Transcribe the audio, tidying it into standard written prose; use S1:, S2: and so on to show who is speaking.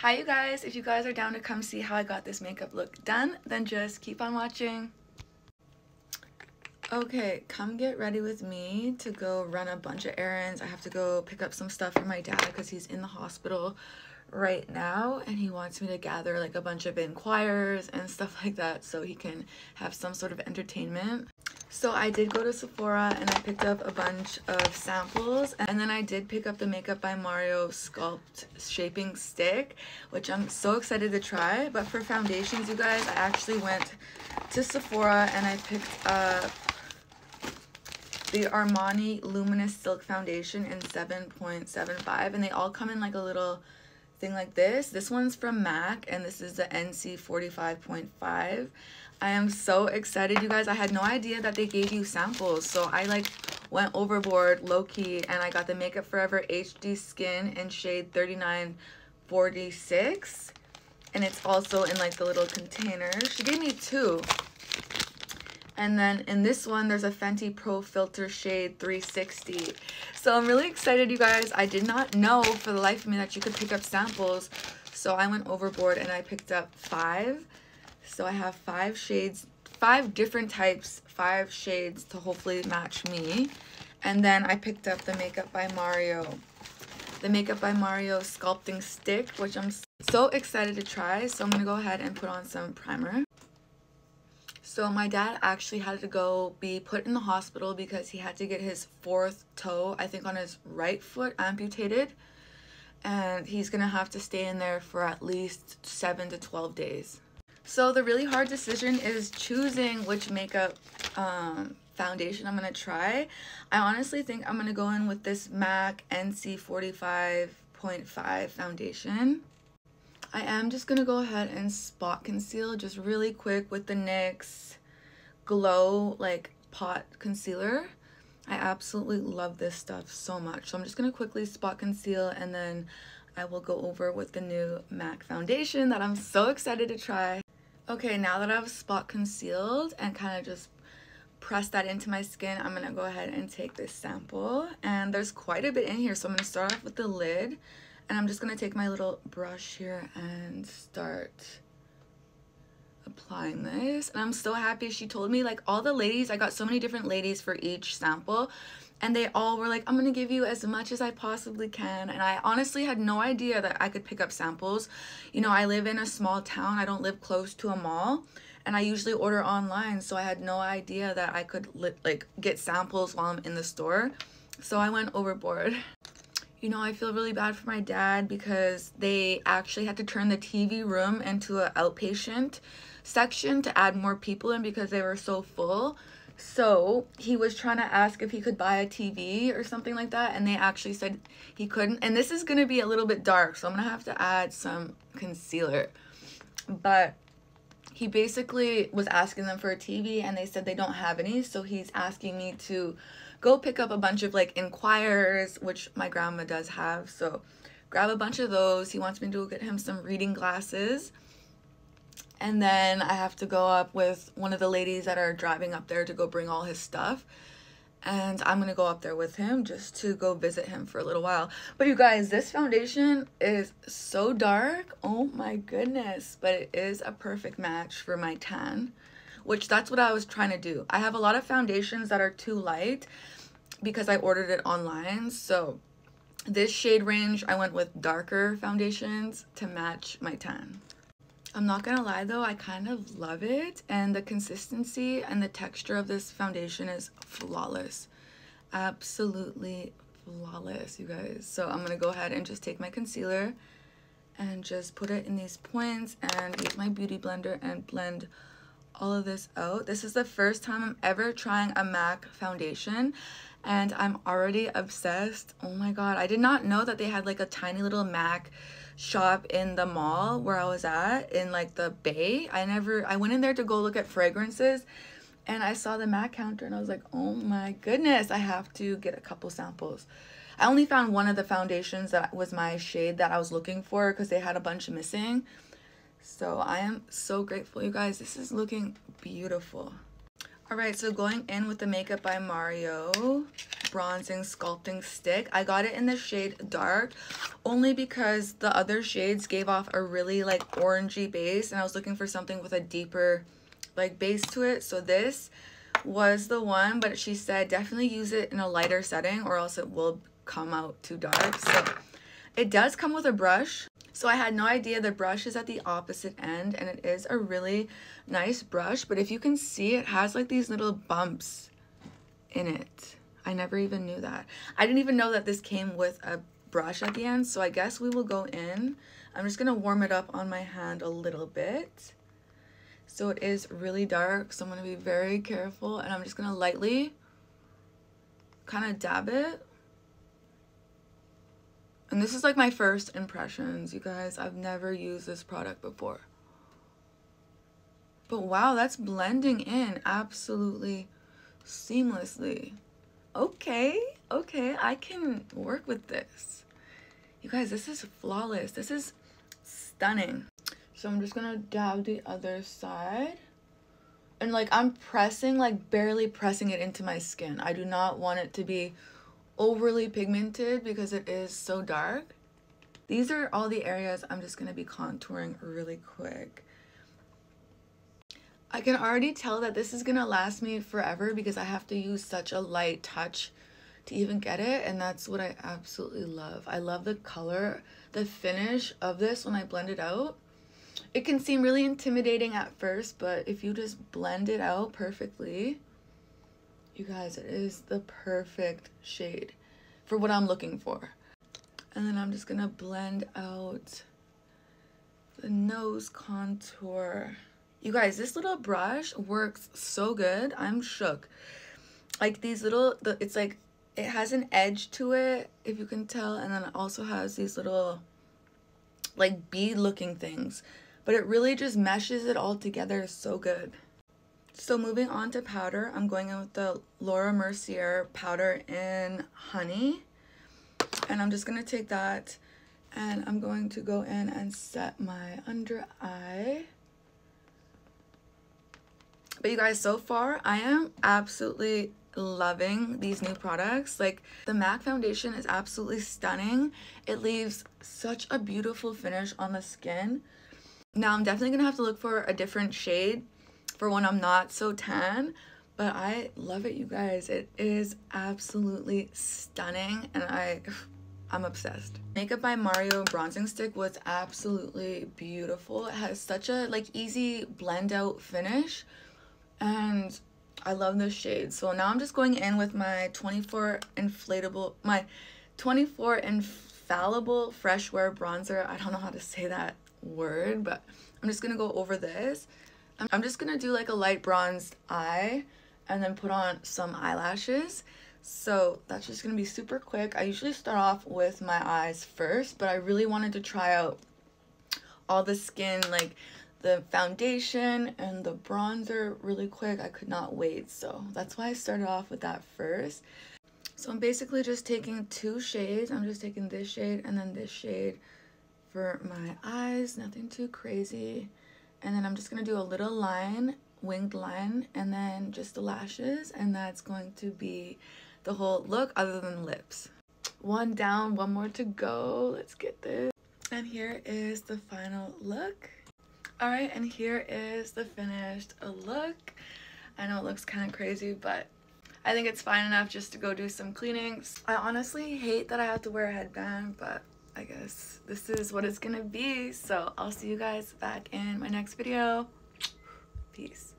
S1: Hi you guys, if you guys are down to come see how I got this makeup look done, then just keep on watching. Okay, come get ready with me to go run a bunch of errands. I have to go pick up some stuff for my dad because he's in the hospital right now and he wants me to gather like a bunch of inquiries and stuff like that so he can have some sort of entertainment. So I did go to Sephora and I picked up a bunch of samples, and then I did pick up the Makeup by Mario Sculpt shaping stick, which I'm so excited to try. But for foundations, you guys, I actually went to Sephora and I picked up the Armani Luminous Silk Foundation in 7.75, and they all come in like a little thing like this. This one's from MAC and this is the NC 45.5. I am so excited, you guys. I had no idea that they gave you samples, so I like went overboard low-key and I got the Makeup Forever HD Skin in shade 3946, and it's also in like the little container. She gave me two. And then in this one, there's a Fenty Pro Filter shade 360. So I'm really excited, you guys. I did not know for the life of me that you could pick up samples. So I went overboard and I picked up 5. So I have 5 shades, 5 different types, 5 shades to hopefully match me. And then I picked up the Makeup by Mario sculpting stick, which I'm so excited to try. So I'm going to go ahead and put on some primer. So my dad actually had to go be put in the hospital because he had to get his 4th toe, I think on his right foot, amputated. And he's going to have to stay in there for at least 7 to 12 days. So the really hard decision is choosing which makeup foundation I'm going to try. I honestly think I'm going to go in with this MAC NC 45.5 foundation. I am just going to go ahead and spot conceal just really quick with the NYX Glow like pot concealer. I absolutely love this stuff so much. So I'm just going to quickly spot conceal and then I will go over with the new MAC foundation that I'm so excited to try. Okay, now that I've spot concealed and kind of just press that into my skin, I'm going to go ahead and take this sample. And there's quite a bit in here, so I'm going to start off with the lid. And I'm just going to take my little brush here and start applying this. And I'm so happy. She told me, like, all the ladies, I got so many different ladies for each sample. And they all were like, I'm going to give you as much as I possibly can. And I honestly had no idea that I could pick up samples. You know, I live in a small town. I don't live close to a mall. And I usually order online. So I had no idea that I could, like, get samples while I'm in the store. So I went overboard. You know, I feel really bad for my dad because they actually had to turn the TV room into an outpatient section to add more people in because they were so full. So he was trying to ask if he could buy a TV or something like that, and they actually said he couldn't. And this is going to be a little bit dark, so I'm going to have to add some concealer. But he basically was asking them for a TV and they said they don't have any, so he's asking me to go pick up a bunch of like Inquirers, which my grandma does have, so grab a bunch of those. He wants me to go get him some reading glasses, and then I have to go up with one of the ladies that are driving up there to go bring all his stuff, and I'm gonna go up there with him just to go visit him for a little while. But you guys, this foundation is so dark, oh my goodness, but it is a perfect match for my tan, which that's what I was trying to do. I have a lot of foundations that are too light because I ordered it online. So this shade range, I went with darker foundations to match my tan. I'm not gonna lie though, I kind of love it, and the consistency and the texture of this foundation is flawless. Absolutely flawless, you guys. So I'm gonna go ahead and just take my concealer and just put it in these points and use my beauty blender and blend all of this out. This is the first time I'm ever trying a MAC foundation and I'm already obsessed. Oh my god, I did not know that they had like a tiny little MAC shop in the mall where I was at in like the Bay. I went in there to go look at fragrances and I saw the MAC counter and I was like, oh my goodness, I have to get a couple samples. I only found one of the foundations that was my shade that I was looking for because they had a bunch missing. So I am so grateful, you guys. This is looking beautiful. Alright, so going in with the Makeup by Mario bronzing sculpting stick. I got it in the shade dark only because the other shades gave off a really like orangey base, and I was looking for something with a deeper like base to it. So this was the one, but she said definitely use it in a lighter setting or else it will come out too dark. So it does come with a brush. So I had no idea the brush is at the opposite end, and it is a really nice brush, but if you can see, it has like these little bumps in it. I never even knew that. I didn't even know that this came with a brush at the end, so I guess we will go in. I'm just gonna warm it up on my hand a little bit. So it is really dark, so I'm gonna be very careful, and I'm just gonna lightly kind of dab it. And this is like my first impressions, you guys. I've never used this product before. But wow, that's blending in absolutely seamlessly. Okay, I can work with this. You guys, this is flawless. This is stunning. So I'm just gonna dab the other side. And like I'm pressing, like barely pressing it into my skin. I do not want it to be overly pigmented because it is so dark. These are all the areas I'm just going to be contouring really quick. I can already tell that this is going to last me forever because I have to use such a light touch to even get it, and that's what I absolutely love. I love the color, the finish of this when I blend it out. It can seem really intimidating at first, but if you just blend it out perfectly, you guys, it is the perfect shade for what I'm looking for. And then I'm just gonna blend out the nose contour. You guys, this little brush works so good. I'm shook. Like these little, it's like, it has an edge to it, if you can tell, and then it also has these little like bead looking things, but it really just meshes it all together so good. So moving on to powder, I'm going in with the Laura Mercier powder in Honey. And I'm just going to take that and I'm going to go in and set my under eye. But you guys, so far, I am absolutely loving these new products. Like the MAC foundation is absolutely stunning. It leaves such a beautiful finish on the skin. Now I'm definitely going to have to look for a different shade for when I'm not so tan, but I love it, you guys. It is absolutely stunning, and I'm obsessed. Makeup by Mario bronzing stick was absolutely beautiful. It has such a like easy blend out finish, and I love this shade. So now I'm just going in with my 24 infallible fresh wear bronzer. I don't know how to say that word, but I'm just gonna go over this. I'm just gonna do like a light bronzed eye and then put on some eyelashes. So that's just gonna be super quick. I usually start off with my eyes first, but I really wanted to try out all the skin, like the foundation and the bronzer really quick. I could not wait, so that's why I started off with that first. So I'm basically just taking two shades. I'm just taking this shade and then this shade for my eyes, nothing too crazy. And then I'm just going to do a little line, winged line, and then just the lashes, and that's going to be the whole look other than lips. One down, one more to go. Let's get this. And here is the final look. All right, and here is the finished look. I know it looks kind of crazy, but I think it's fine enough just to go do some cleanings. I honestly hate that I have to wear a headband, but I guess this is what it's gonna be. So I'll see you guys back in my next video. Peace.